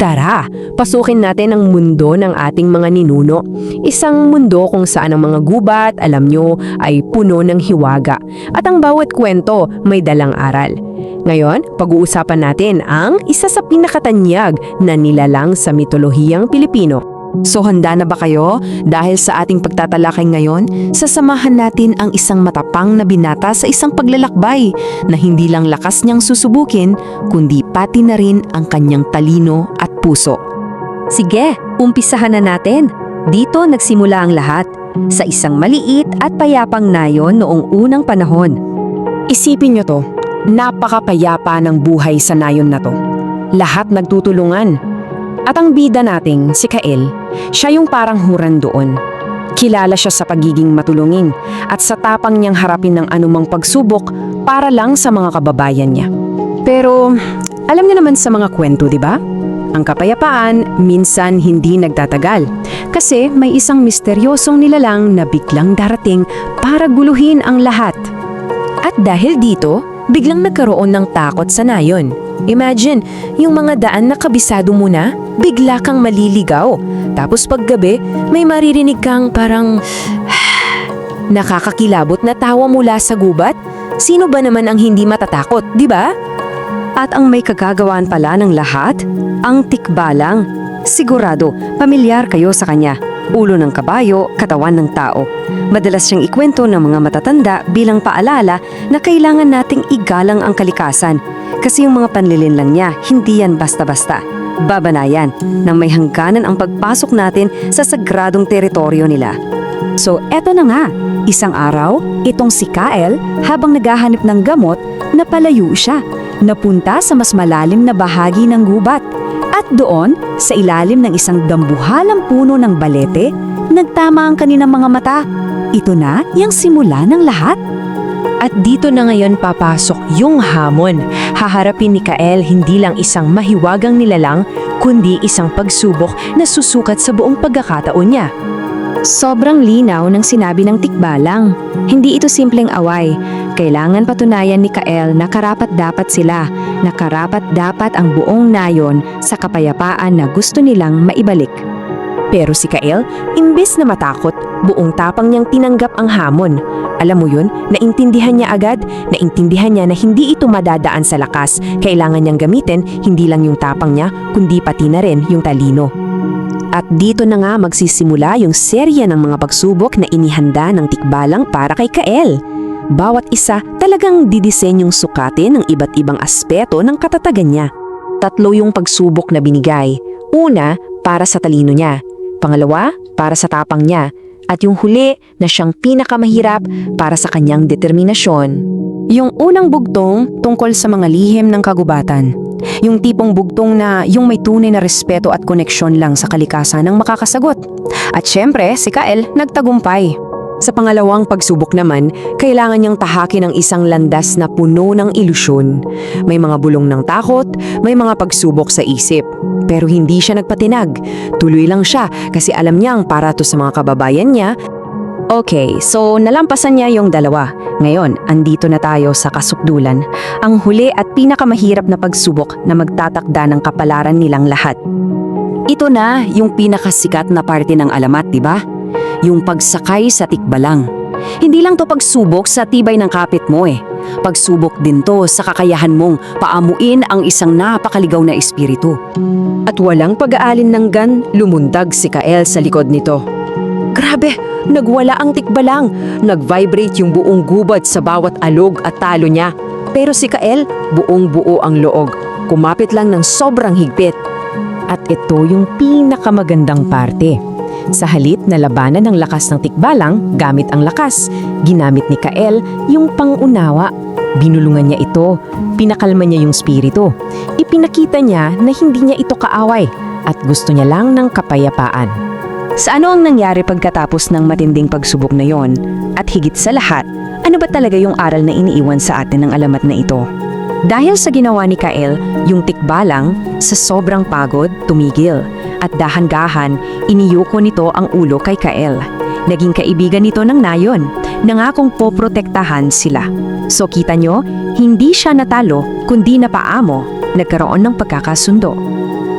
Tara, pasukin natin ang mundo ng ating mga ninuno. Isang mundo kung saan ang mga gubat, alam nyo, ay puno ng hiwaga. At ang bawat kwento may dalang aral. Ngayon, pag-uusapan natin ang isa sa pinakatanyag na nilalang sa mitolohiyang Pilipino. So handa na ba kayo? Dahil sa ating pagtatalakay ngayon, sasamahan natin ang isang matapang na binata sa isang paglalakbay na hindi lang lakas niyang susubukin, kundi pati na rin ang kanyang talino at puso. Sige, umpisahan na natin. Dito nagsimula ang lahat, sa isang maliit at payapang nayon noong unang panahon. Isipin nyo to, napakapayapa ng buhay sa nayon na to. Lahat nagtutulungan. At ang bida nating si Kael, siya yung parang huran doon. Kilala siya sa pagiging matulungin at sa tapang niyang harapin ng anumang pagsubok para lang sa mga kababayan niya. Pero alam niyo naman sa mga kwento, di ba? Ang kapayapaan minsan hindi nagtatagal kasi may isang misteryosong nilalang na biglang darating para guluhin ang lahat. At dahil dito, biglang nagkaroon ng takot sa nayon. Imagine, yung mga daan na kabisado mo na, bigla kang maliligaw. Tapos paggabi, may maririnig kang parang nakakakilabot na tawa mula sa gubat. Sino ba naman ang hindi matatakot, di ba? At ang may kagagawaan pala ng lahat, ang tikbalang. Sigurado, pamilyar kayo sa kanya. Ulo ng kabayo, katawan ng tao. Madalas siyang ikwento ng mga matatanda bilang paalala na kailangan nating igalang ang kalikasan. Kasi yung mga panlilin lang niya, hindi yan basta-basta. Babanayan nang may hangganan ang pagpasok natin sa sagradong teritoryo nila. So eto na nga, isang araw, itong si Kael habang naghahanap ng gamot, napalayo siya. Napunta sa mas malalim na bahagi ng gubat. At doon, sa ilalim ng isang dambuhalang puno ng balete, nagtama ang kanilang mga mata. Ito na yung simula ng lahat. At dito na ngayon papasok yung hamon. Haharapin ni Kael hindi lang isang mahiwagang nilalang, kundi isang pagsubok na susukat sa buong pagkakataon niya. Sobrang linaw ng sinabi ng tikbalang. Hindi ito simpleng away. Kailangan patunayan ni Kael na karapat-dapat sila, na karapat-dapat ang buong nayon sa kapayapaan na gusto nilang maibalik. Pero si Kael, imbes na matakot, buong tapang niyang tinanggap ang hamon. Alam mo yun, naintindihan niya agad, naintindihan niya na hindi ito madadaan sa lakas. Kailangan niyang gamitin hindi lang yung tapang niya, kundi pati na rin yung talino. At dito na nga magsisimula yung serya ng mga pagsubok na inihanda ng tikbalang para kay Kael. Bawat isa talagang didisenyong sukatin ng iba't ibang aspeto ng katatagan niya. 3 yung pagsubok na binigay. Una, para sa talino niya. Pangalawa, para sa tapang niya. At yung huli na siyang pinakamahirap para sa kanyang determinasyon. Yung unang bugtong tungkol sa mga lihim ng kagubatan. Yung tipong bugtong na yung may tunay na respeto at koneksyon lang sa kalikasan ang makakasagot. At syempre, si Kael nagtagumpay. Sa pangalawang pagsubok naman, kailangan niyang tahakin ang isang landas na puno ng ilusyon. May mga bulong ng takot, may mga pagsubok sa isip. Pero hindi siya nagpatinag. Tuloy lang siya kasi alam niyang para to sa mga kababayan niya. Okay, so nalampasan niya yung 2. Ngayon, andito na tayo sa kasukdulan. Ang huli at pinakamahirap na pagsubok na magtatakda ng kapalaran nilang lahat. Ito na yung pinakasikat na parte ng alamat, di ba? Yung pagsakay sa tikbalang. Hindi lang to pagsubok sa tibay ng kapit mo Pagsubok din to sa kakayahan mong paamuin ang isang napakaligaw na espiritu. At walang pag-aalin ng gan, lumundag si Kael sa likod nito. Grabe, nagwala ang tikbalang. Nag-vibrate yung buong gubad sa bawat alog at talo niya. Pero si Kael, buong buo ang loog. Kumapit lang ng sobrang higpit. At ito yung pinakamagandang parte. Sa halip na labanan ng lakas ng tikbalang gamit ang lakas, ginamit ni Kael yung pangunawa. Binulungan niya ito, pinakalma niya yung spirito. Ipinakita niya na hindi niya ito kaaway at gusto niya lang ng kapayapaan. Sa ano ang nangyari pagkatapos ng matinding pagsubok na yon? At higit sa lahat, ano ba talaga yung aral na iniiwan sa atin ng alamat na ito? Dahil sa ginawa ni Kael, yung tikbalang, sa sobrang pagod, tumigil. At dahan-dahan, iniyuko nito ang ulo kay Kael. Naging kaibigan nito ng nayon, nangakong poprotektahan sila. So kita nyo, hindi siya natalo, kundi napaamo, nagkaroon ng pagkakasundo.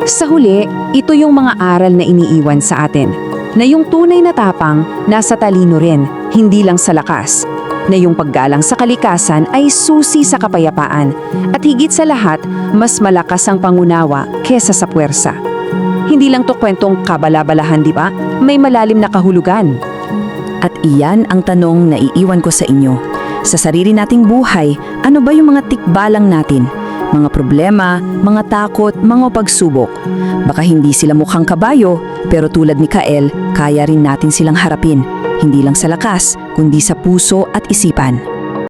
Sa huli, ito yung mga aral na iniiwan sa atin. Na yung tunay na tapang nasa talino rin, hindi lang sa lakas. Na yung paggalang sa kalikasan ay susi sa kapayapaan. At higit sa lahat, mas malakas ang pangunawa kesa sa puwersa. Hindi lang to kwentong kabalabalahan, di ba? May malalim na kahulugan. At iyan ang tanong na iiwan ko sa inyo. Sa sarili nating buhay, ano ba yung mga tikbalang natin? Mga problema, mga takot, mga pagsubok. Baka hindi sila mukhang kabayo, pero tulad ni Kael, kaya rin natin silang harapin. Hindi lang sa lakas, kundi sa puso at isipan.